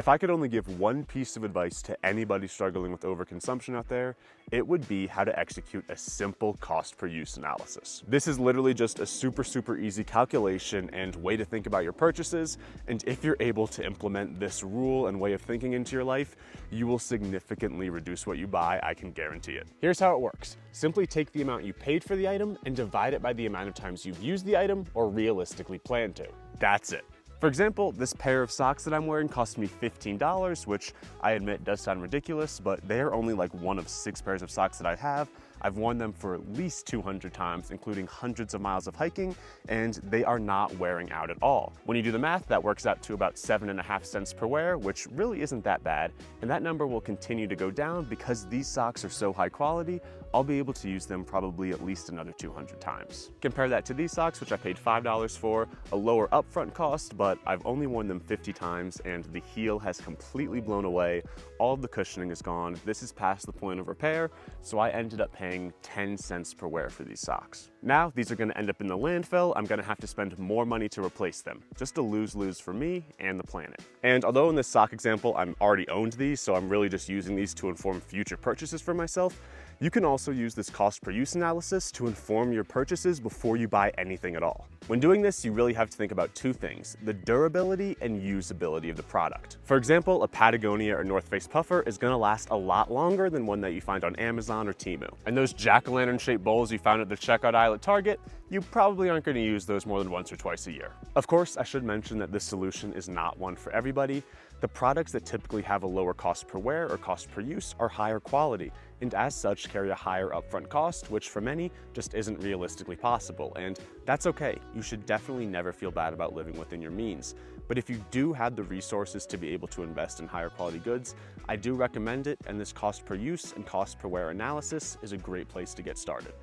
If I could only give one piece of advice to anybody struggling with overconsumption out there, it would be how to execute a simple cost per use analysis. This is literally just a super easy calculation and way to think about your purchases. And if you're able to implement this rule and way of thinking into your life, you will significantly reduce what you buy, I can guarantee it. Here's how it works. Simply take the amount you paid for the item and divide it by the amount of times you've used the item or realistically plan to. That's it. For example, this pair of socks that I'm wearing cost me $15, which I admit does sound ridiculous, but they are only like one of 6 pairs of socks that I have. I've worn them for at least 200 times, including hundreds of miles of hiking, and they are not wearing out at all. When you do the math, that works out to about 7.5 cents per wear, which really isn't that bad, and that number will continue to go down because these socks are so high quality, I'll be able to use them probably at least another 200 times. Compare that to these socks, which I paid $5 for, a lower upfront cost, but I've only worn them 50 times and the heel has completely blown away. All of the cushioning is gone. This is past the point of repair, so I ended up paying 10 cents per wear for these socks. Now, these are gonna end up in the landfill. I'm gonna have to spend more money to replace them. Just a lose-lose for me and the planet. And although in this sock example, I'm already owned these, so I'm really just using these to inform future purchases for myself, you can also use this cost per use analysis to inform your purchases before you buy anything at all. When doing this, you really have to think about 2 things, the durability and usability of the product. For example, a Patagonia or North Face puffer is gonna last a lot longer than one that you find on Amazon or Temu. And those jack-o'-lantern shaped bowls you found at the checkout aisle at Target, you probably aren't gonna use those more than once or twice a year. Of course, I should mention that this solution is not one for everybody. The products that typically have a lower cost per wear or cost per use are higher quality, and as such carry a higher upfront cost, which for many just isn't realistically possible, and that's okay. You should definitely never feel bad about living within your means. But if you do have the resources to be able to invest in higher quality goods, I do recommend it, and this cost per use and cost per wear analysis is a great place to get started.